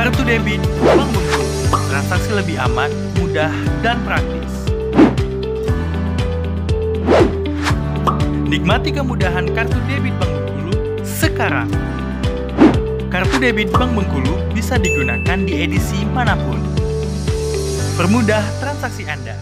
Kartu debit Bank Bengkulu. Transaksi lebih aman, mudah, dan praktis. Nikmati kemudahan kartu debit Bank Bengkulu sekarang. Kartu debit Bank Bengkulu bisa digunakan di edisi manapun. Permudah transaksi Anda.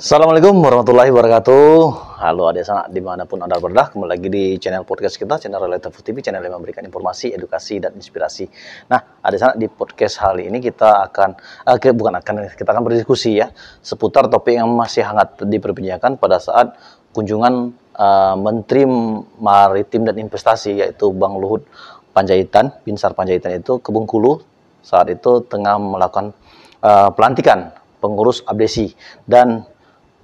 Assalamualaikum warahmatullahi wabarakatuh. Halo adik sanak dimanapun Anda berada, kembali lagi di channel podcast kita, channel Relatif TV, channel yang memberikan informasi, edukasi, dan inspirasi. Nah, adik sanak, di podcast kali ini kita akan berdiskusi ya seputar topik yang masih hangat diperbincangkan pada saat kunjungan Menteri Maritim dan Investasi, yaitu Bang Luhut Panjaitan, Binsar Panjaitan itu ke Bengkulu. Saat itu tengah melakukan pelantikan pengurus abdesi, dan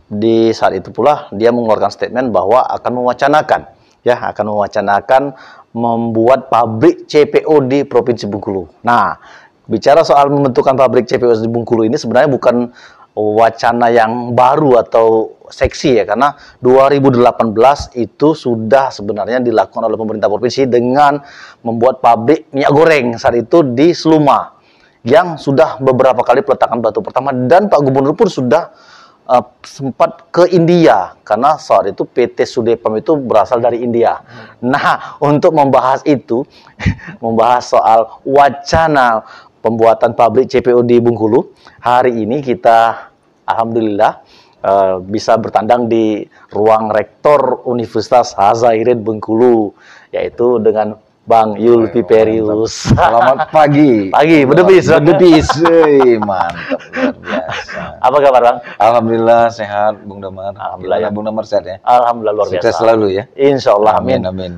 di saat itu pula dia mengeluarkan statement bahwa akan mewacanakan membuat pabrik CPO di Provinsi Bengkulu. Nah, bicara soal membentukkan pabrik CPO di Bengkulu ini sebenarnya bukan wacana yang baru atau seksi ya, karena 2018 itu sudah sebenarnya dilakukan oleh pemerintah provinsi dengan membuat pabrik minyak goreng saat itu di Seluma, yang sudah beberapa kali peletakan batu pertama, dan Pak Gubernur pun sudah sempat ke India, karena saat itu PT Sudepam itu berasal dari India. Nah, untuk membahas itu, membahas soal wacana pembuatan pabrik CPO di Bengkulu, hari ini kita alhamdulillah bisa bertandang di ruang Rektor Universitas Hazairin Bengkulu, yaitu dengan Bang Yul Piperius. Selamat pagi. Pagi, berdebis. Mantap, luar biasa. Apa kabar, Bang? Alhamdulillah sehat, Bung Damar. Alhamdulillah ya. Bung Damar sehat ya. Alhamdulillah luar biasa. Sukses selalu ya. Insya Allah, amin. Amin.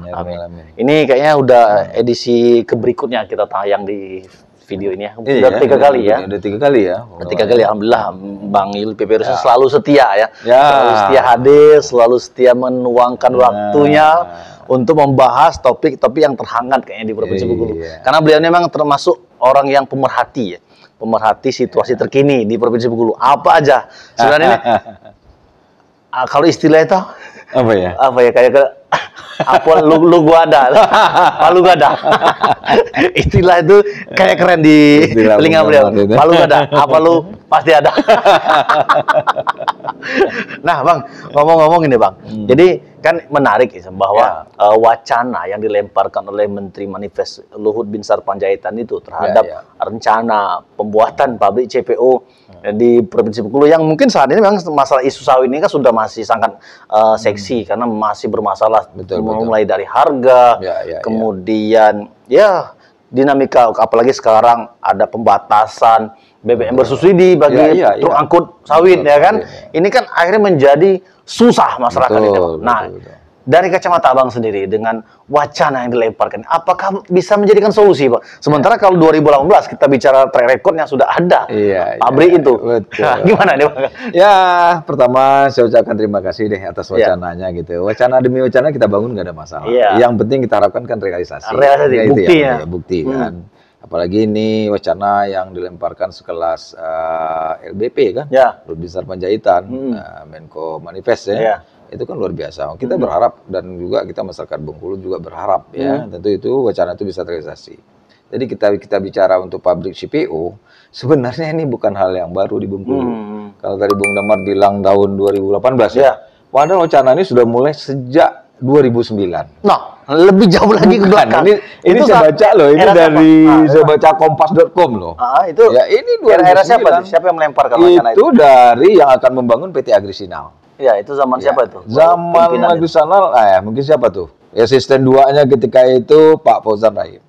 Ini kayaknya udah edisi berikutnya kita tayang di video ini ya. Udah Iya, 3 kali ya. Udah 3 kali ya. Ketiga kali, alhamdulillah. Bang Yul Piperius selalu setia ya. Selalu setia hadir, selalu setia menuangkan waktunya untuk membahas topik-topik yang terhangat kayaknya di Provinsi Bengkulu. Karena beliau memang termasuk orang yang pemerhati ya. Pemerhati situasi terkini di Provinsi Bengkulu. Apa aja sebenarnya ini, kalau istilah itu Apa ya? Kayak apa lu gua ada. Palu gada. Istilah itu kayak keren di telinga beliau. Palu gada. Apa lu pasti ada. Nah, Bang, ngomong-ngomong ini, Bang. Jadi kan menarik ya, bahwa wacana yang dilemparkan oleh Menteri Manifest Luhut Binsar Panjaitan itu terhadap rencana pembuatan pabrik CPO di Provinsi Bengkulu, yang mungkin saat ini memang masalah isu sawit ini kan sudah masih sangat seksi karena masih bermasalah, mulai dari harga, kemudian dinamika, apalagi sekarang ada pembatasan BBM bersubsidi bagi truk angkut sawit ya kan. Ini kan akhirnya menjadi susah masyarakat itu. Nah, dari kacamata Abang sendiri dengan wacana yang dilemparkan, apakah bisa menjadikan solusi, Pak? Sementara kalau 2018 kita bicara track recordnya sudah ada pabrik itu. Nah, gimana nih, Bang? Ya, pertama saya ucapkan terima kasih deh atas wacananya gitu. Wacana demi wacana kita bangun nggak ada masalah. Yang penting kita harapkan kan realisasi. Bukti ya. Bukti kan. Apalagi ini wacana yang dilemparkan sekelas LBP kan, Luhut Binsar Panjaitan, Menko Manifest ya. Itu kan luar biasa. Kita berharap, dan juga kita masyarakat Bengkulu juga berharap ya, tentu itu wacana itu bisa terrealisasi. Jadi kita bicara untuk pabrik CPO, sebenarnya ini bukan hal yang baru di Bengkulu. Kalau tadi Bung Damar bilang tahun 2018 padahal wacana ini sudah mulai sejak 2009. Nah, lebih jauh lagi ke belakang. Ini saya baca loh, ini dari saya baca kompas.com loh. Itu ya, ini 2009. Era siapa? Siapa yang melemparkan wacana itu? Itu dari yang akan membangun PT Agrisinal. Ya, itu zaman siapa itu? Zaman Agrisinal, mungkin siapa tuh? Asisten 2-nya ketika itu Pak Fauzan Rahim.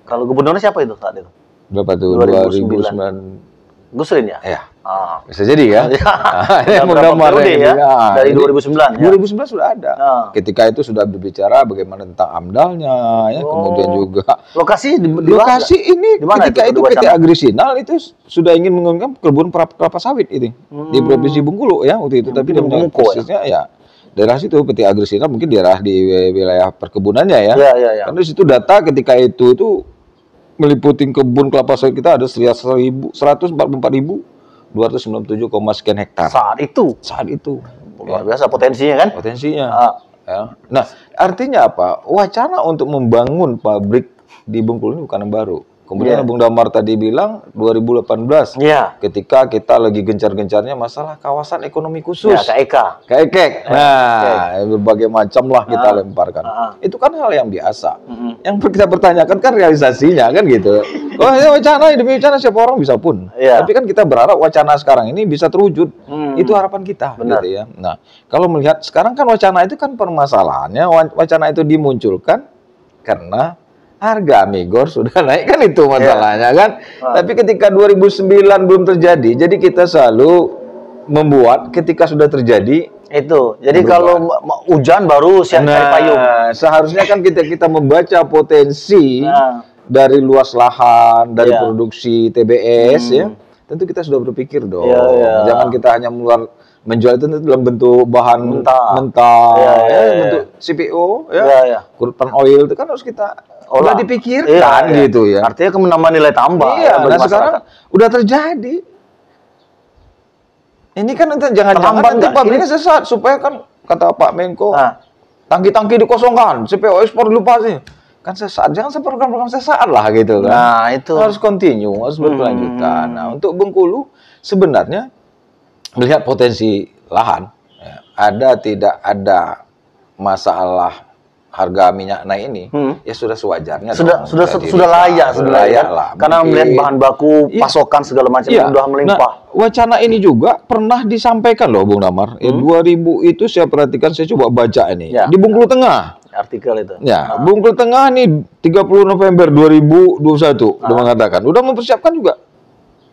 Kalau gubernurnya siapa itu saat itu? Berapa tuh? 2009. Gusrin ya? Iya. Bisa jadi ya. Dari 2009 ya. 2011 sudah ada. Ketika itu sudah berbicara bagaimana tentang AMDAL-nya ya, kemudian juga lokasi ini dimana ketika itu PT Agrisinal itu sudah ingin mengembangkan kebun kelapa sawit ini di Provinsi Bengkulu ya waktu itu, tapi dengan posisinya daerah situ PT Agrisinal mungkin daerah di wilayah perkebunannya ya. Karena di situ data ketika itu meliputi kebun kelapa sawit kita ada 144.297, sekian hektar. Saat itu luar biasa potensinya kan? Ya. Nah, artinya apa? Wacana untuk membangun pabrik di Bengkulu ini bukan yang baru. Kemudian Bung Damar tadi bilang 2018, ketika kita lagi gencar-gencarnya masalah kawasan ekonomi khusus. KEK. Nah, berbagai macam lah kita lemparkan. Itu kan hal yang biasa. Yang kita pertanyakan kan realisasinya, kan gitu. Oh, ya wacana, demi wacana siapa orang bisa pun. Tapi kan kita berharap wacana sekarang ini bisa terwujud. Itu harapan kita. Gitu ya. Nah, kalau melihat sekarang kan wacana itu kan permasalahannya, wacana itu dimunculkan karena harga Migor sudah naik, kan itu masalahnya kan. Tapi ketika 2009 belum terjadi, jadi kita selalu membuat ketika sudah terjadi itu. Jadi kalau hujan baru siap cari payung. Seharusnya kan kita membaca potensi dari luas lahan, dari produksi TBS ya. Tentu kita sudah berpikir dong. Jangan kita hanya menjual itu dalam bentuk bahan mentah, bentuk CPO, crude palm oil itu kan harus kita udah dipikirkan gitu ya. Artinya menambah nilai tambah. Nah sekarang udah terjadi. Ini kan jangan-jangan nanti pabriknya sesat supaya kan kata Pak Menko, tangki-tangki dikosongkan, CPO ekspor dilupa sih. Kan sesat, jangan program-program sesat lah gitu kan. Nah itu harus continue, harus berkelanjutan. Nah untuk Bengkulu sebenarnya melihat potensi lahan, ada tidak ada masalah harga minyak naik ini, ya sudah sewajarnya. Sudah layak lah. Karena melihat bahan baku, pasokan segala macam sudah melimpah. Nah, wacana ini juga pernah disampaikan loh, Bung Damar. 2000 itu saya perhatikan, saya coba baca ini di Bengkulu Tengah. Artikel itu. Ya, Bengkulu Tengah nih 30 November 2021 udah mengatakan, udah mempersiapkan juga,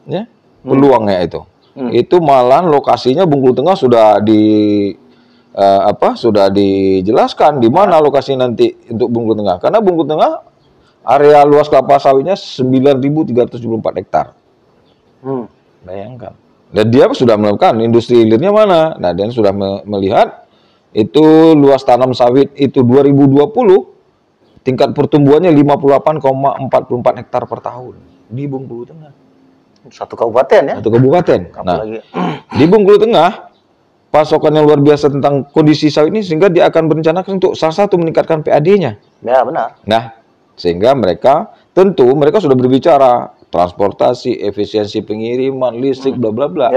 ya peluangnya itu. Itu malah lokasinya Bengkulu Tengah sudah sudah dijelaskan di mana lokasi nanti untuk Bengkulu Tengah. Karena Bengkulu Tengah area luas kelapa sawitnya 9.374 hektar. Bayangkan. Dan dia sudah melakukan industri hilirnya mana. Nah, dan sudah melihat itu luas tanam sawit itu 2020 tingkat pertumbuhannya 58,44 hektar per tahun di Bengkulu Tengah. Satu kabupaten ya? Satu kabupaten. Nah, di Bengkulu Tengah pasokan yang luar biasa tentang kondisi sawit ini sehingga dia akan berencanakan untuk salah satu meningkatkan PAD-nya. Ya, benar. Nah, sehingga mereka sudah berbicara transportasi, efisiensi pengiriman, listrik, bla bla bla.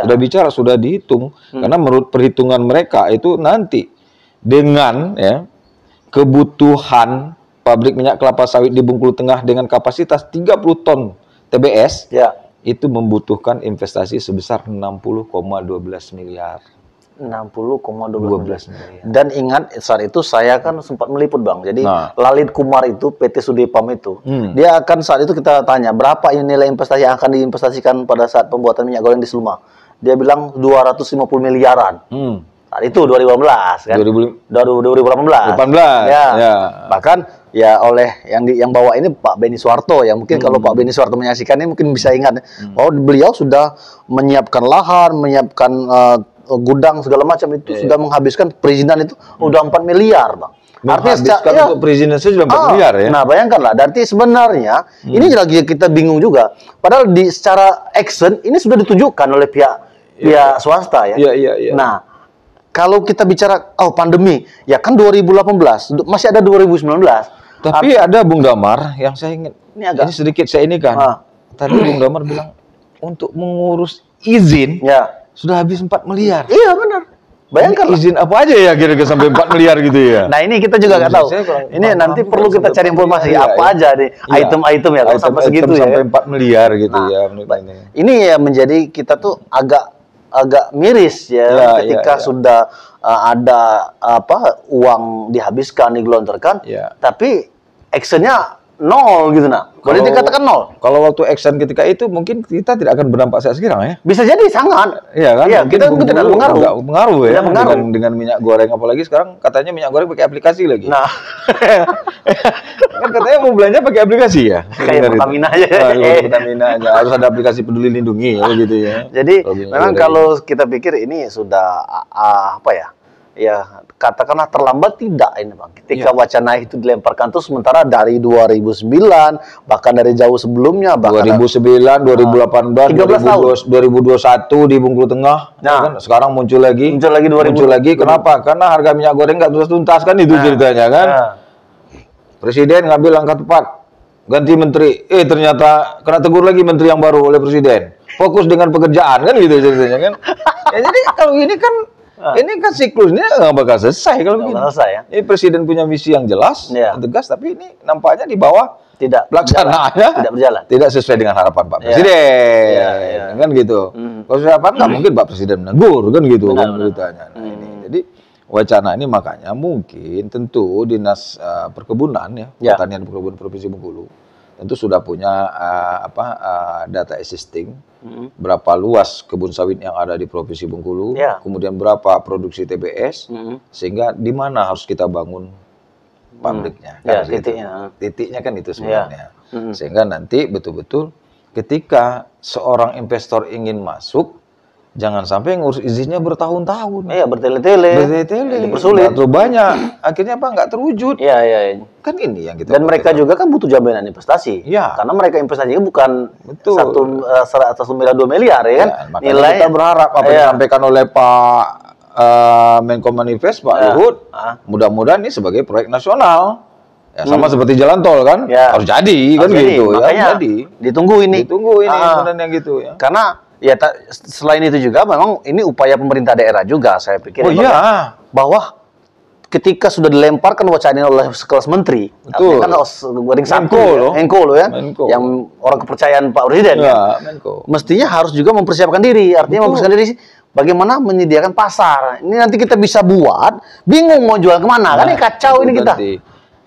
Sudah bicara, sudah dihitung. Karena menurut perhitungan mereka itu nanti dengan kebutuhan pabrik minyak kelapa sawit di Bengkulu Tengah dengan kapasitas 30 ton TBS, itu membutuhkan investasi sebesar 60,12 miliar. 60,12 miliar. Dan ingat saat itu saya kan sempat meliput Bang. Jadi Lalit Kumar itu PT Sudipam itu, dia akan saat itu kita tanya berapa nilai investasi yang akan diinvestasikan pada saat pembuatan minyak goreng di Seluma. Dia bilang 250 miliaran. Saat itu 2018 kan? 2018. Bahkan ya oleh yang bawa ini Pak Beni Suharto ya. Mungkin kalau Pak Beni Suharto menyaksikan ini mungkin bisa ingat bahwa beliau sudah menyiapkan lahan, menyiapkan gudang segala macam itu sudah menghabiskan perizinan itu udah 4 miliar, Bang. Artinya untuk perizinan sudah 4 miliar ya. Nah, bayangkanlah, berarti sebenarnya ini lagi kita bingung juga. Padahal secara action ini sudah ditunjukkan oleh pihak swasta ya. Nah, kalau kita bicara pandemi, ya kan 2018, masih ada 2019. Tapi ada Bung Damar yang saya ingin ini sedikit saya ini kan. Tadi Bung Damar bilang untuk mengurus izin sudah habis 4 miliar. Iya benar. Bayangkan izin apa aja ya kira-kira sampai 4 miliar gitu ya. Nah ini kita juga nggak tahu. Ini nanti perlu kita cari informasi apa aja nih item-item ya kalau sampai segitu ya. Sampai 4 miliar gitu ya. Ini ya menjadi kita tuh agak miris ya ketika sudah ada uang dihabiskan, digelontorkan, tapi actionnya nol gitu nak. Boleh dikatakan nol. Kalau waktu action ketika itu mungkin kita tidak akan berdampak saat sekarang ya. Bisa jadi sangat. Iya kan? Iya, kita tidak mengaruh ya. Dengan minyak goreng, apalagi sekarang katanya minyak goreng pakai aplikasi lagi. Nah. Kan katanya mau belanja pakai aplikasi ya. Kayak Pertamina aja. Pertamina aja. Harus ada aplikasi Peduli Lindungi gitu ya. Jadi memang kalau kita pikir ini sudah ya katakanlah terlambat tidak ini Bang. Ketika wacana itu dilemparkan tuh sementara dari 2009 bahkan dari jauh sebelumnya bahkan 2009, 2018, 2021 di Bengkulu Tengah, nah, kan sekarang muncul lagi 2000. Muncul lagi. Kenapa? Karena harga minyak goreng nggak tuntas kan itu ceritanya kan. Presiden ngambil langkah tepat, ganti menteri. Ternyata kena tegur lagi menteri yang baru oleh presiden. Fokus dengan pekerjaan kan gitu ceritanya kan. Ya, jadi kalau ini kan ini kan siklusnya nggak bakal selesai kalau begini. Selesai, ya. Ini presiden punya misi yang jelas, tegas, tapi ini nampaknya di bawah tidak pelaksanaannya tidak berjalan, tidak sesuai dengan harapan Pak Presiden, kan gitu. Kalau harapan nggak mungkin Pak Presiden menegur kan gitu kan beritanya. Nah, ini jadi wacana ini makanya mungkin tentu dinas perkebunan pertanian perkebunan Provinsi Bengkulu tentu sudah punya data existing, berapa luas kebun sawit yang ada di Provinsi Bengkulu, kemudian berapa produksi TBS, sehingga di mana harus kita bangun pabriknya. Kan titiknya kan itu sebenarnya. Sehingga nanti betul-betul ketika seorang investor ingin masuk, jangan sampai ngurus izinnya bertahun-tahun. Iya, bertele-tele. Dipersulit. Terlalu banyak. Akhirnya nggak terwujud. Iya. Kan ini yang kita. Dan mereka juga kan butuh jaminan investasi. Iya. Karena mereka investasinya bukan 1 miliar 2 miliar ya kan. Nilai kita berharap apa yang disampaikan oleh Pak Menko Manifest Pak Luhut, mudah-mudahan ini sebagai proyek nasional. Ya, sama seperti jalan tol kan, harus jadi kan gitu. Makanya jadi. Ditunggu ini sebenarnya gitu ya. Karena selain itu juga memang ini upaya pemerintah daerah juga saya pikir bahwa ketika sudah dilemparkan wacana oleh sekelas menteri, kan Menko loh ya, yang orang kepercayaan Pak Presiden mestinya harus juga mempersiapkan diri, artinya mempersiapkan diri bagaimana menyediakan pasar. Ini nanti kita bisa buat bingung mau jual kemana kan, ini kacau ini kita.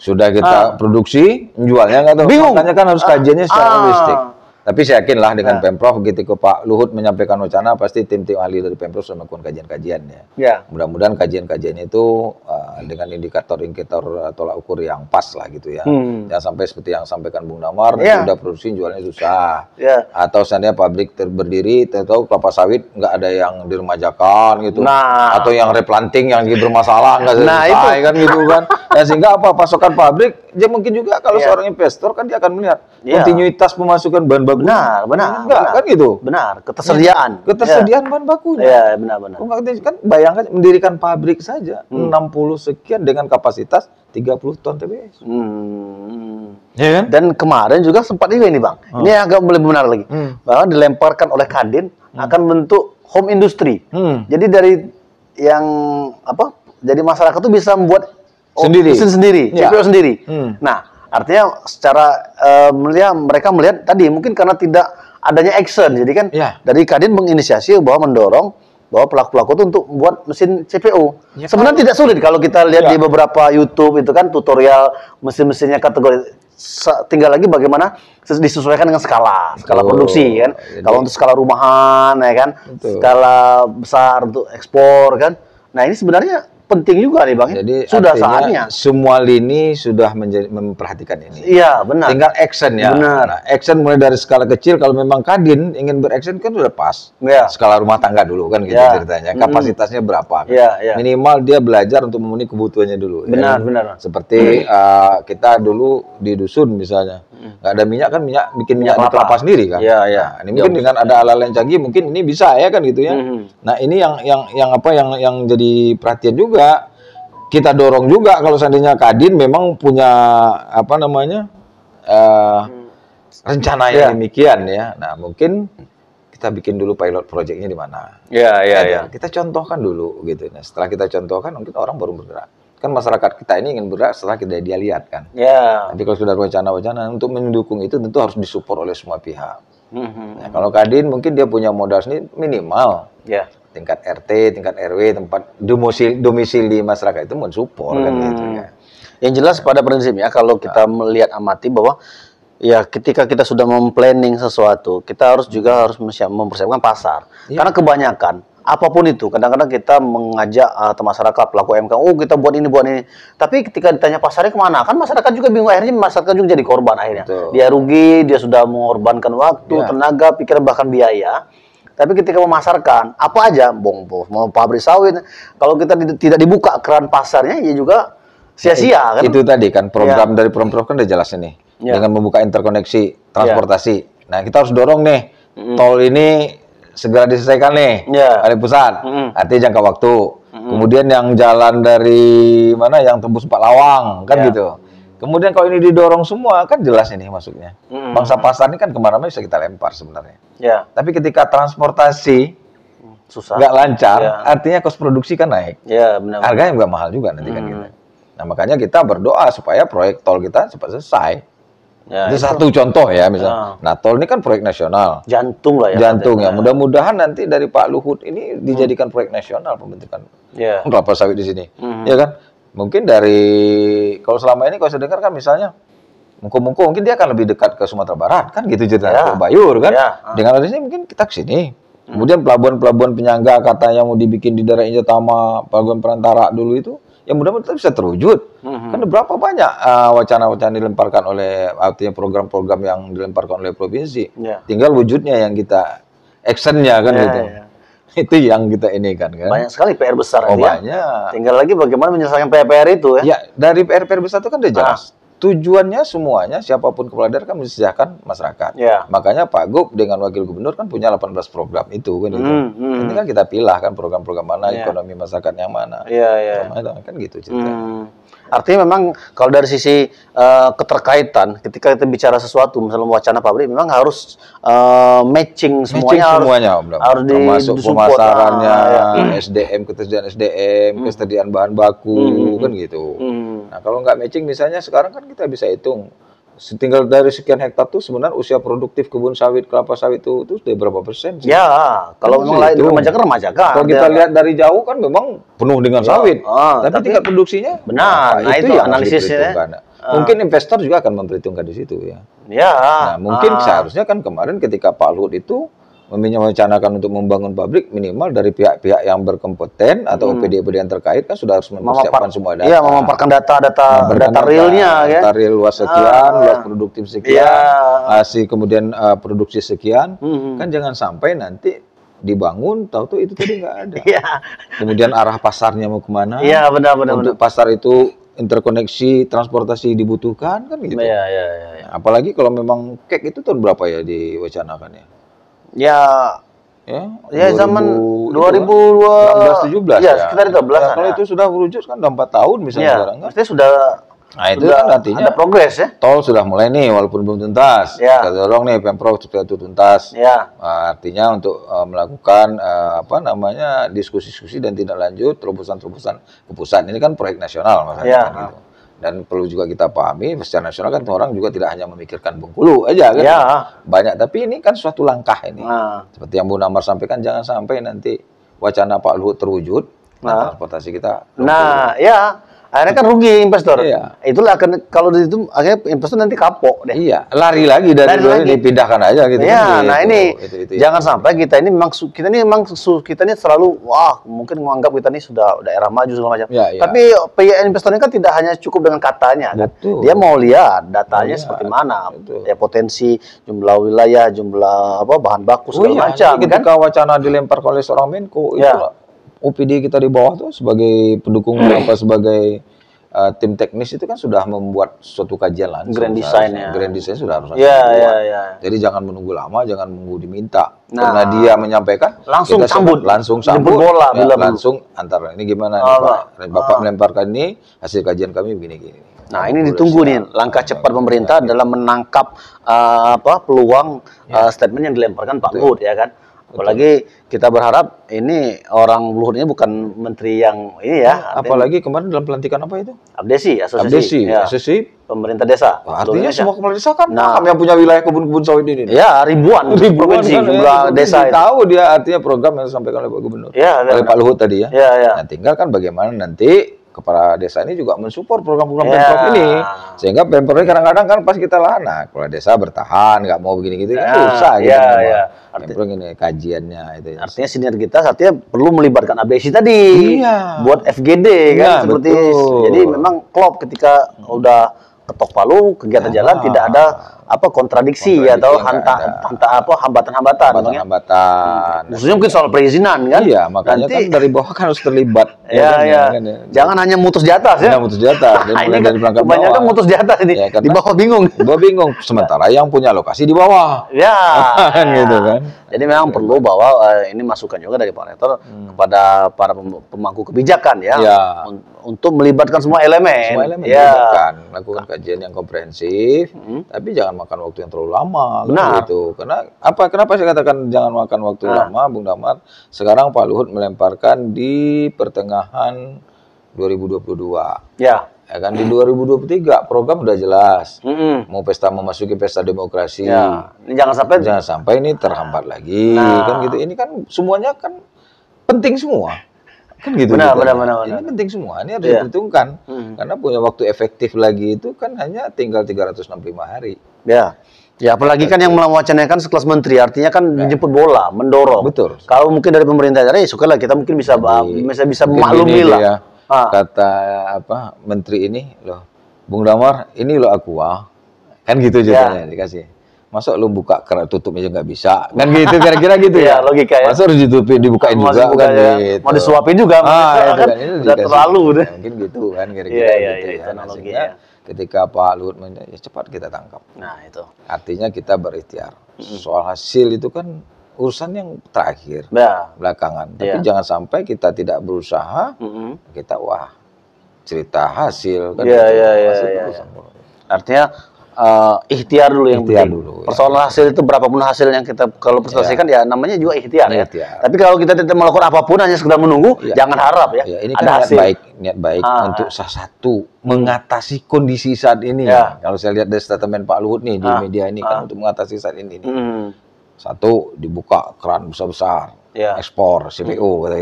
Sudah kita produksi, jualnya nggak tahu. Bingung. Makanya kan harus kajiannya secara holistik. Tapi saya yakin lah dengan Pemprov, ketika Pak Luhut menyampaikan wacana, pasti tim-tim ahli dari Pemprov sudah melakukan kajian-kajiannya. Mudah-mudahan kajian-kajian itu dengan indikator-indikator tolak ukur yang pas lah gitu ya. Jangan sampai seperti yang sampaikan Bung Damar, sudah produksi jualnya susah. Atau seandainya pabrik berdiri, tahu kelapa sawit nggak ada yang diremajakan gitu. Atau yang replanting yang bermasalah nggak selesai kan gitu kan. Ya, sehingga pasokan pabrik, dia mungkin juga kalau seorang investor kan dia akan melihat kontinuitas pemasukan bahan baku. Benar. Kan gitu. Benar, ketersediaan bahan bakunya. Iya, benar. Kan bayangkan mendirikan pabrik saja 60 sekian dengan kapasitas 30 ton TBS. Ya kan? Dan kemarin juga sempat juga ini Bang. Ini agak lebih benar lagi. Bahwa dilemparkan oleh Kadin akan bentuk home industry. Jadi dari yang jadi masyarakat tuh bisa membuat mesin sendiri, CPO sendiri. Nah, artinya secara mereka melihat tadi mungkin karena tidak adanya action, jadi kan dari Kadin menginisiasi bahwa mendorong bahwa pelaku-pelaku itu untuk membuat mesin CPO. Sebenarnya tidak sulit kalau kita lihat di beberapa YouTube itu kan tutorial mesin-mesinnya kategori. Tinggal lagi bagaimana disesuaikan dengan skala produksi kan. Kalau untuk skala rumahan ya kan, skala besar untuk ekspor kan. Nah ini sebenarnya penting juga nih Bang. Jadi sudah saatnya semua lini sudah memperhatikan ini. Iya, benar. Tinggal action ya. Benar. Nah, action mulai dari skala kecil, kalau memang Kadin ingin beraction kan sudah pas. Skala rumah tangga dulu kan gitu ceritanya. Kapasitasnya berapa? Kan? Minimal dia belajar untuk memenuhi kebutuhannya dulu. Benar. Seperti kita dulu di dusun misalnya. Nggak ada minyak kan, bikin minyak di kelapa sendiri kan. Nah, ini mungkin dengan ada alat yang canggih mungkin ini bisa ya kan gitu ya. Nah, ini yang jadi perhatian juga. Kita dorong juga kalau seandainya Kadin memang punya rencana yang demikian ya. Nah, mungkin kita bikin dulu pilot projectnya di mana. Kita contohkan dulu gitu. Nah, setelah kita contohkan mungkin orang baru bergerak. Kan masyarakat kita ini ingin bergerak setelah dia lihat kan. Tapi kalau sudah wacana-wacana untuk mendukung itu tentu harus disupport oleh semua pihak. Nah, kalau Kadin mungkin dia punya modal sendiri minimal. Tingkat RT, tingkat RW, tempat domisili masyarakat itu mensupport kan gitu ya. Yang jelas pada prinsipnya kalau kita melihat amati bahwa ya ketika kita sudah memplanning sesuatu, kita harus mempersiapkan pasar. Karena kebanyakan apapun itu, kadang-kadang kita mengajak atau masyarakat pelaku UMKM, kita buat ini. Tapi ketika ditanya pasarnya kemana, kan masyarakat juga bingung, akhirnya masyarakat juga jadi korban akhirnya. Dia rugi, dia sudah mengorbankan waktu, tenaga, pikiran, bahkan biaya. Tapi ketika memasarkan, apa aja, mau pabrik sawit, kalau kita tidak dibuka keran pasarnya, ya juga sia-sia kan? Itu tadi kan program dari Pemprov kan udah jelas nih, dengan membuka interkoneksi transportasi. Nah kita harus dorong nih, tol ini segera diselesaikan nih, oleh pusat. Artinya jangka waktu. Kemudian yang jalan dari mana, yang tembus Lawang kan gitu. Kemudian kalau ini didorong semua, kan jelas ini masuknya. Bangsa pasar ini kan kemana-mana bisa kita lempar sebenarnya. Tapi ketika transportasi susah, nggak lancar, artinya kos produksi kan naik. Benar. Harganya juga mahal juga nanti kan gitu. Nah makanya kita berdoa supaya proyek tol kita cepat selesai. Itu satu contoh ya misalnya. Nah tol ini kan proyek nasional. Jantung lah ya. Jantung ya. Mudah-mudahan nanti dari Pak Luhut ini dijadikan proyek nasional pembentukan kelapa sawit di sini. Ya kan? Mungkin dari, kalau selama ini kalau saya dengar kan misalnya, Mungko mungkin dia akan lebih dekat ke Sumatera Barat, kan gitu ceritanya, ke Bayur kan. Dengan ada sini mungkin kita ke sini. Kemudian pelabuhan-pelabuhan penyangga katanya mau dibikin di daerah Injatama, pelabuhan perantara dulu itu, ya mudah-mudahan bisa terwujud. Kan berapa banyak wacana-wacana dilemparkan oleh, artinya program-program yang dilemparkan oleh provinsi. Tinggal wujudnya yang kita, actionnya kan gitu. Itu yang kita ini kan. Banyak sekali PR besar. Banyak. Tinggal lagi bagaimana menyelesaikan PR itu ya. Ya, dari PR besar itu kan udah jelas. Tujuannya semuanya, siapapun kepala daerah kan mesejahterakan masyarakat. Makanya Pak Gub dengan Wakil Gubernur kan punya 18 program itu kan gitu. Ini kan kita pilih kan program-program mana, ekonomi masyarakat yang mana. Kan gitu ceritanya. Artinya memang kalau dari sisi keterkaitan, ketika kita bicara sesuatu, misalnya wacana pabrik, memang harus matching semuanya, harus termasuk pemasarannya, SDM, ketersediaan SDM, kesediaan bahan baku, kan gitu. Nah kalau nggak matching misalnya sekarang kan kita bisa hitung, tinggal dari sekian hektar tuh sebenarnya usia produktif kebun sawit, kelapa sawit itu sudah berapa persen sih? Kalau memang lain remaja kan. Kalau kita lihat dari jauh kan memang penuh dengan sawit, tapi tingkat produksinya benar. Nah itu analisisnya. Mungkin investor juga akan memperhitungkan di situ ya. Nah mungkin seharusnya kan kemarin ketika Pak Luhut itu merencanakan untuk membangun pabrik, minimal dari pihak-pihak yang berkompeten atau OPD-OPD yang terkait kan sudah harus mempersiapkan semua data. Iya, memaparkan data realnya ya. Data real luas sekian, luas produktif sekian, hasil kemudian produksi sekian. Kan jangan sampai nanti dibangun, tahu-tahu itu tadi nggak ada. Kemudian arah pasarnya mau kemana? Iya, benar. Untuk pasar itu interkoneksi transportasi dibutuhkan kan gitu. Apalagi kalau memang kek itu tahun berapa ya diwacanakan ya? Zaman 2016-17 ya. Sekitar 12. Kalau itu sudah wujud kan udah 4 tahun misalnya sekarang kan. Maksudnya sudah. Nah itu kan artinya ada progres ya. Tol sudah mulai nih walaupun belum tuntas. Kita dorong nih Pemprov supaya itu tuntas. Artinya untuk melakukan diskusi-diskusi dan tindak lanjut terobosan-terobosan ke pusat. Ini kan proyek nasional maksudnya kan gitu. Dan perlu juga kita pahami, secara nasional kan orang juga tidak hanya memikirkan Bengkulu aja kan. Banyak, tapi ini kan suatu langkah ini. Seperti yang Bu Namar sampaikan, jangan sampai nanti wacana Pak Luhut terwujud, transportasi kita. Akhirnya kan rugi investor. Itulah akan, kalau itu akhirnya investor nanti kapok deh. Lari lagi dari dipindahkan aja gitu. Nah ini jangan sampai kita ini memang kita ini selalu mungkin menganggap kita ini sudah daerah maju segala macam. Tapi investor ini kan tidak hanya cukup dengan katanya kan. Dia mau lihat datanya seperti mana. Ya potensi jumlah wilayah, jumlah bahan baku segala macam. Ketika wacana dilempar oleh seorang Menko itu OPD kita di bawah tuh sebagai pendukung sebagai tim teknis itu kan sudah membuat suatu kajian langsung. Grand design sudah harus. Jadi jangan menunggu lama, jangan menunggu diminta. Karena dia menyampaikan langsung sambut, jemput bola, langsung antar ini gimana nih, Bapak melemparkan ini hasil kajian kami begini. Nah ini ditunggu nih langkah cepat pemerintah dalam menangkap peluang statement yang dilemparkan Pak Luhut ya kan. Apalagi kita berharap ini orang Luhut ini bukan menteri yang ini ya. Apalagi kemarin dalam pelantikan apa itu? Abdesi, asosiasi pemerintah desa. Artinya semua kepala desa kan kami yang punya wilayah kebun-kebun sawit ini. Ribuan provinsi kan, jumlah desa. Tahu dia artinya program yang disampaikan oleh Pak Gubernur. Oleh Pak Luhut tadi ya. Nah, tinggal kan bagaimana nanti kepala desa ini juga mensupport program-program Pemprov ini. Sehingga Pemprov ini kadang-kadang kan pas kita kepala desa bertahan, nggak mau begini-gitu, kan susah gitu. Pemprov ini kajiannya itu. Artinya sinergitas, artinya perlu melibatkan ABSI tadi. Buat FGD kan, seperti itu. Jadi memang klop ketika udah ketok palu, kegiatan jalan, tidak ada kontradiksi atau hambatan-hambatan. Khususnya mungkin soal perizinan kan? Iya, makanya nanti, kan dari bawah kan harus terlibat. Kan? Jangan hanya mutus di atas ya. Mutus di atas. Ini kan kebanyakan mutus di atas ini. Ya, di bawah bingung. Di bawah bingung. Sementara yang punya lokasi di bawah. Ya. Gitu kan. Jadi memang perlu bahwa ini masukan juga dari Pak Rektor kepada para pemangku kebijakan ya. Untuk melibatkan semua elemen. Melibatkan, lakukan kajian yang komprehensif, tapi jangan makan waktu yang terlalu lama. Gitu. Kenapa saya katakan jangan makan waktu lama, Bung Damar? Sekarang Pak Luhut melemparkan di pertengahan 2022. Ya kan di 2023 program udah jelas. Mau memasuki pesta demokrasi. Ini jangan sampai ini terhambat lagi. Kan gitu. Ini kan semuanya kan penting semua. Kan gitu. Benar. Ini penting semua. Ini harus diperhitungkan. Karena punya waktu efektif lagi itu kan hanya tinggal 365 hari. Ya, apalagi kan yang mewacanakan sekelas menteri, artinya kan menjemput bola, mendorong. Betul. Kalau mungkin dari pemerintah daerah, ya syukurlah kita mungkin bisa memaklumi lah. Kata menteri ini, loh, Bung Damar, ini loh aqua, kan gitu ceritanya dikasih. Masa lu buka keran tutupnya aja nggak bisa, kan gitu kira-kira gitu ya. Logika ya. Masa harus dibukain juga kan gitu. Mau disuapin juga, kan udah terlalu. Mungkin gitu kan kira-kira gitu ya. Sehingga ketika Pak Luhut ya cepat kita tangkap. Nah itu. Artinya kita berikhtiar. Soal hasil itu kan urusan yang terakhir, belakangan. Tapi jangan sampai kita tidak berusaha, kita cerita hasil kan. Artinya ikhtiar dulu yang penting. Persoalan hasil itu berapapun hasil yang kita kalau presentasikan ya namanya juga ikhtiar ya. Tapi kalau kita tidak melakukan apapun hanya sekedar menunggu, jangan harap ya. Ini kan niat baik untuk salah satu mengatasi kondisi saat ini. Kalau saya lihat dari statement Pak Luhut nih di media ini kan untuk mengatasi saat ini. Satu, dibuka keran besar-besar, ekspor CPO kan.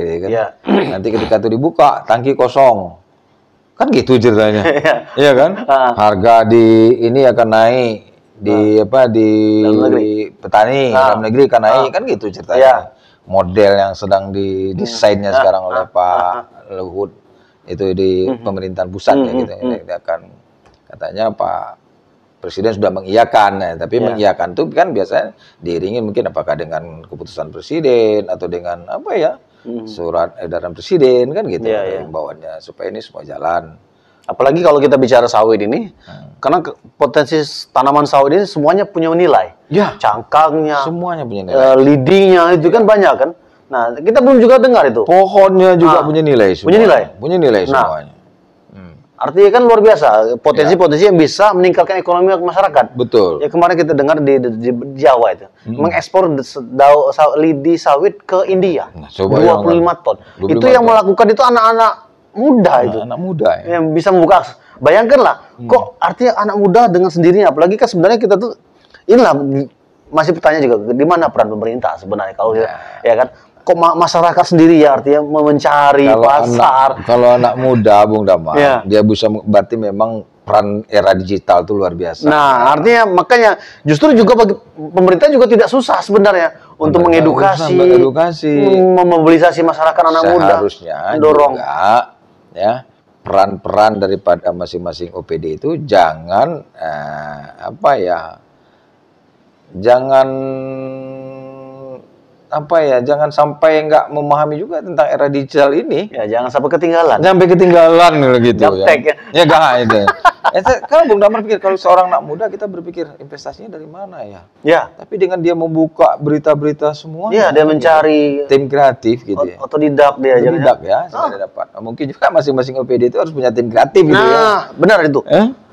Nanti ketika itu dibuka, tangki kosong. Kan gitu ceritanya. Iya kan? Harga di ini akan naik di petani dalam negeri akan naik kan gitu ceritanya. Model yang sedang didesainnya sekarang oleh Pak Luhut itu di pemerintahan pusat ya gitu. Akan katanya Pak Presiden sudah mengiyakan, tapi mengiyakan itu kan biasanya diiringi mungkin apakah dengan keputusan Presiden atau dengan surat edaran Presiden kan gitu himbauannya supaya ini semua jalan. Apalagi kalau kita bicara sawit ini, karena potensi tanaman sawit ini semuanya punya nilai. Cangkangnya, semuanya punya nilai. Lidinya itu kan banyak kan. Nah, kita belum juga dengar itu. Pohonnya juga punya nilai. Punya nilai semuanya. Artinya kan luar biasa potensi-potensi yang bisa meningkatkan ekonomi masyarakat. Betul. Ya kemarin kita dengar di Jawa itu mengekspor lidi sawit ke India. 25 ton. Itu yang melakukan itu anak-anak muda itu. Anak muda ya. Yang bisa membuka akses. Bayangkanlah, kok artinya anak muda dengan sendirinya, apalagi kan sebenarnya kita tuh inilah masih bertanya juga di mana peran pemerintah sebenarnya kalau ya kan. Kok masyarakat sendiri ya artinya mencari pasar. Kalau anak muda, Bung Damar, dia bisa berarti memang peran era digital itu luar biasa. Nah, artinya makanya justru juga bagi pemerintah juga tidak susah sebenarnya untuk mengedukasi, memobilisasi masyarakat anak muda. Seharusnya juga peran-peran daripada masing-masing OPD itu jangan jangan sampai nggak memahami juga tentang era digital ini. Ya, jangan sampai ketinggalan. Sampai ketinggalan gitu Gaptek, ya. Itu. Kalau Bung Damar pikir kalau seorang anak muda kita berpikir investasinya dari mana ya? Tapi dengan dia membuka berita-berita semua. Dia mencari tim kreatif gitu ya. Otodidak dia saya dapat. Mungkin juga masing-masing OPD itu harus punya tim kreatif gitu ya. Benar itu.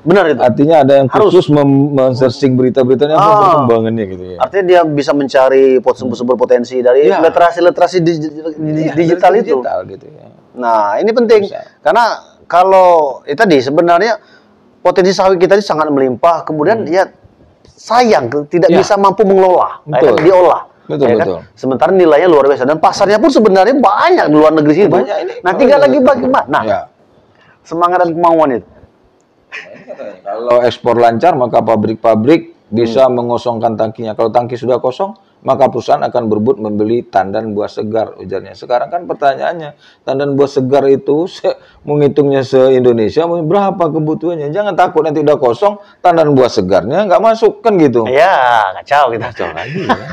Benar itu. Artinya ada yang khusus men-searching berita-beritanya apa perkembangannya gitu ya. Artinya dia bisa mencari sumber-sumber potensi dari literasi digital itu. Gitu ya. Nah, ini penting. Karena kalau tadi sebenarnya potensi sawit kita ini sangat melimpah, kemudian sayang tidak bisa mampu mengelola, diolah. Betul. Sementara nilainya luar biasa dan pasarnya pun sebenarnya banyak di luar negeri situ. Nah, tinggal lagi bagaimana semangat dan kemauan itu. Kalau ekspor lancar maka pabrik-pabrik bisa mengosongkan tangkinya. Kalau tangki sudah kosong, maka perusahaan akan berebut membeli tandan buah segar, ujarnya. Sekarang kan pertanyaannya, tandan buah segar itu menghitungnya se-Indonesia berapa kebutuhannya? Jangan takut nanti udah kosong, tandan buah segarnya nggak masuk, kan gitu. Iya, kacau kita. Kacau lagi ya.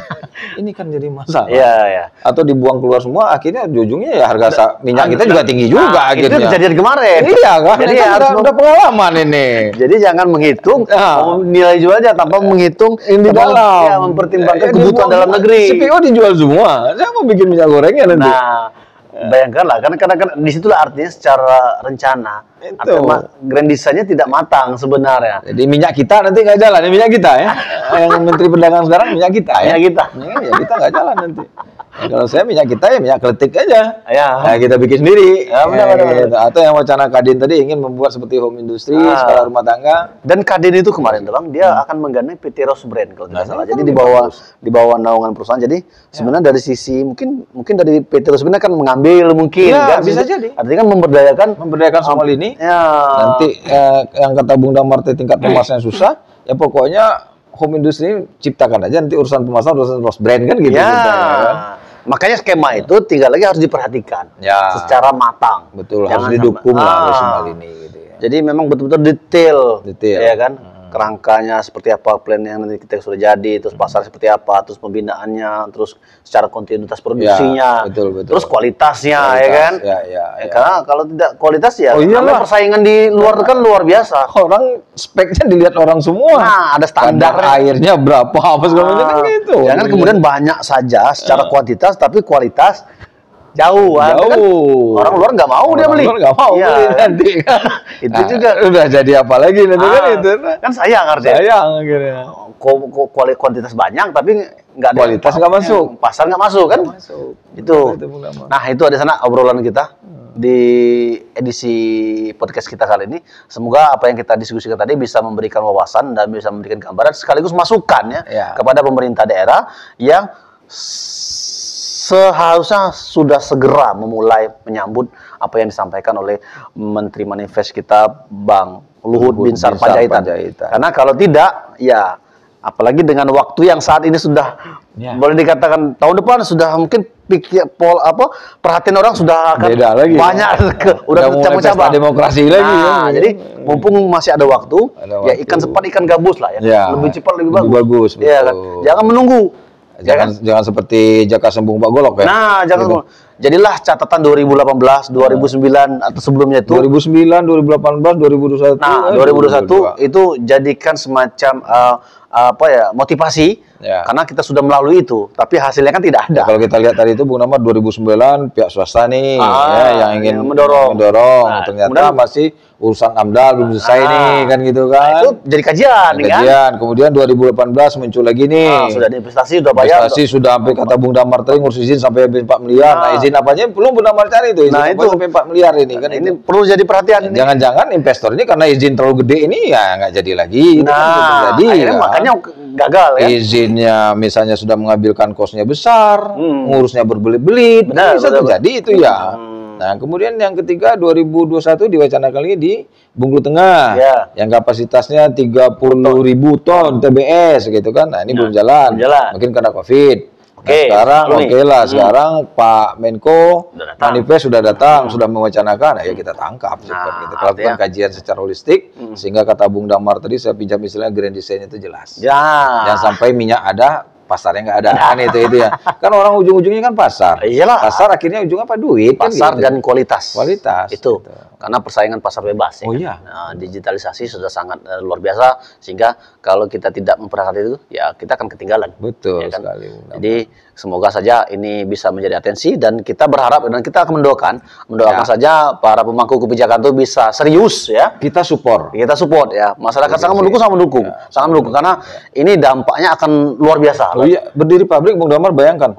Ini kan jadi masalah. Iya, iya. Atau dibuang keluar semua, akhirnya ujungnya ya harga minyak kita juga tinggi juga akhirnya. Itu kejadian kemarin. Iya kan, jadi kan harus udah pengalaman ini. Jadi jangan menghitung nilai jualnya tanpa menghitung di dalam. Ya, mempertimbangkan kebutuhan dalam negeri. CPO dijual semua. Saya mau bikin minyak gorengnya nanti. Nah, bayangkanlah, karena di situlah artinya secara rencana atau grand design-nya tidak matang sebenarnya. Jadi minyak kita nanti nggak jalan, minyak kita ya. Yang Menteri Perdagangan sekarang minyak kita ya. Minyak kita. Ya, kita nggak jalan nanti. Ya, kalau saya minyak kita ya minyak kletik aja. Ya. Nah, kita bikin sendiri. Ya, benar. Atau yang wacana Kadin tadi ingin membuat seperti home industry, skala rumah tangga. Dan Kadin itu kemarin Bang, dia akan menggandeng PT Rose Brand kalau tidak salah. Jadi di bawah naungan perusahaan. Jadi sebenarnya dari sisi mungkin dari PT Rose Brand akan mengambil mungkin ya, kan bisa jadi. Artinya kan memberdayakan semua lini. Ya. Nanti yang kata Bung Damar tingkat pemasaran susah, ya pokoknya home industry ciptakan aja, nanti urusan pemasaran urusan Rose Brand kan gitu. Ya. Kan? Makanya skema itu tinggal lagi harus diperhatikan secara matang. Betul, harus didukung lah semua lini gitu ya. Jadi memang betul-betul detail. Ya kan? Kerangkanya seperti apa, plan yang nanti kita sudah jadi, terus pasar seperti apa, terus pembinaannya, terus secara kontinuitas produksinya, betul. Terus kualitasnya, ya kan? Ya. Karena kalau tidak kualitas ya, persaingan di luar kan luar biasa. Orang speknya dilihat orang semua. Nah, ada standar airnya berapa apa segala macam kan gitu. Jangan kemudian banyak saja secara kuantitas, tapi kualitas jauh. Kan? Orang luar nggak mau dia beli. Orang luar nggak mau beli nanti kan. Itu juga udah jadi apa lagi nanti kan itu. Kan sayang artinya. Sayang akhirnya. Kuantitas banyak tapi nggak ada kualitas nggak masuk. Pasar nggak masuk kan? Itu. Nah itu ada sana obrolan kita di edisi podcast kita kali ini. Semoga apa yang kita diskusikan tadi bisa memberikan wawasan dan bisa memberikan gambaran sekaligus masukan ya kepada pemerintah daerah yang seharusnya sudah segera memulai menyambut apa yang disampaikan oleh Menteri Manifest kita Bang Luhut Binsar Panjaitan. Karena kalau tidak, ya apalagi dengan waktu yang saat ini sudah boleh dikatakan tahun depan sudah mungkin perhatian orang sudah akan banyak udah cabang-cabang demokrasi lagi ya. Jadi mumpung masih ada waktu, ya ikan cepat ikan gabus lah ya. Lebih cepat lebih bagus. Ya kan? Jangan menunggu. Jangan seperti Jaka Sembung Pak Golok ya. Nah, jangan jadilah catatan 2018, 2009 atau sebelumnya itu 2009, 2018, 2021. Nah, 2021 itu jadikan semacam motivasi karena kita sudah melalui itu, tapi hasilnya kan tidak ada. Kalau kita lihat tadi itu Bung Damar 2009 pihak swasta nih yang ingin mendorong. Ternyata masih urusan AMDAL belum selesai nih kan gitu kan. Itu jadi kajian kan. Kemudian 2018 muncul lagi nih. Sudah investasi sudah bayar. Investasi sudah sampai kata Bung Damar tadi ngurus izin sampai 4 miliar. Nah, izin apanya belum Bung Damar cari itu. Izin itu sampai 4 miliar ini kan. Ini perlu jadi perhatian. Jangan-jangan investor ini karena izin terlalu gede ini ya nggak jadi lagi. Akhirnya makanya gagal ya. Izinnya misalnya sudah mengambilkan kosnya besar, ngurusnya berbelit-belit. Bisa terjadi itu ya. Nah, kemudian yang ketiga 2021 diwacanakan lagi di Bengkulu Tengah yang kapasitasnya 30.000 ton TBS gitu kan. Nah, ini belum jalan. Mungkin karena Covid. Sekarang sekarang Pak Menko Manifest sudah datang, sudah mewacanakan, ya kita tangkap kita lakukan kajian secara holistik sehingga kata Bung Damar tadi saya pinjam istilahnya grand design itu jelas. Jangan sampai minyak ada pasarnya nggak ada kan itu ya. Kan orang ujung-ujungnya kan pasar. Iyalah. Pasar akhirnya ujungnya apa? Duit. Pasar kan gitu. Dan kualitas. Itu. Gitu. Karena persaingan pasar bebas. Ya. Nah, digitalisasi sudah sangat luar biasa sehingga kalau kita tidak memperhatikan itu, ya kita akan ketinggalan. Betul ya kan? sekali. Jadi semoga saja ini bisa menjadi atensi dan kita berharap dan kita akan mendoakan saja para pemangku kebijakan itu bisa serius ya. Kita support ya. Masyarakat sangat mendukung, sangat mendukung karena ini dampaknya akan luar biasa. Oh iya, berdiri pabrik Bung Damar bayangkan.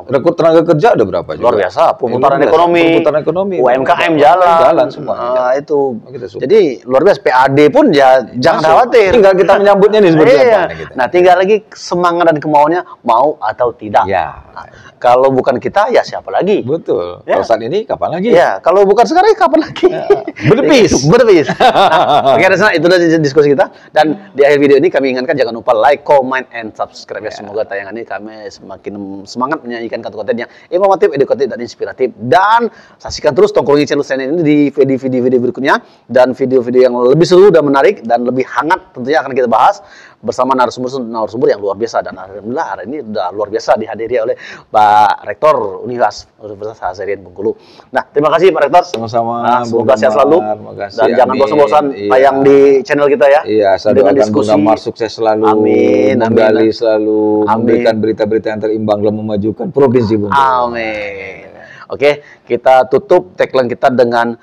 Rekrut tenaga kerja ada berapa juga? Luar biasa, perputaran ekonomi, UMKM jalan semua. Itu. Kita support. Jadi luar biasa. PAD pun ya jangan khawatir. Tinggal kita menyambutnya nih seperti apa. Gitu. Nah, tinggal lagi semangat dan kemauannya mau atau tidak. Ya. Nah, kalau bukan kita, ya siapa lagi? Betul. Ya. Kalau saat ini, kapan lagi? Ya, kalau bukan sekarang, kapan lagi? Ya. Berpis. Nah, oke, Resna, itu dari diskusi kita. Dan di akhir video ini kami ingatkan jangan lupa like, comment, and subscribe. Ya. Semoga tayangan ini kami semakin semangat menyajikan konten-konten yang informatif, edukatif, dan inspiratif. Dan saksikan terus Tongkrongi channel channel ini di video-video berikutnya. Dan video-video yang lebih seru dan menarik dan lebih hangat tentunya akan kita bahas bersama narasumber yang luar biasa. Dan alhamdulillah hari ini sudah luar biasa dihadiri oleh Pak Rektor Universitas Azarian Bengkulu. Nah, terima kasih Pak Rektor. Sama-sama. Nah, semoga sehat selalu. Makasih, Dan jangan bosan-bosan tayang di channel kita ya. Iya, saya dengan doakan diskusi. Bunda Mar sukses selalu. Amin. Menggali selalu. Amin. Memberikan berita-berita yang terimbang dalam memajukan Provinsi Bengkulu. Amin. Oke, kita tutup tagline kita dengan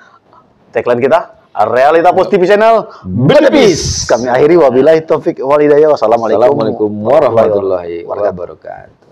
tagline kita. Realita Post TV Channel Berlebis. Kami akhiri wabillahi taufik walhidayah. Wassalamualaikum Assalamualaikum warahmatullahi wabarakatuh.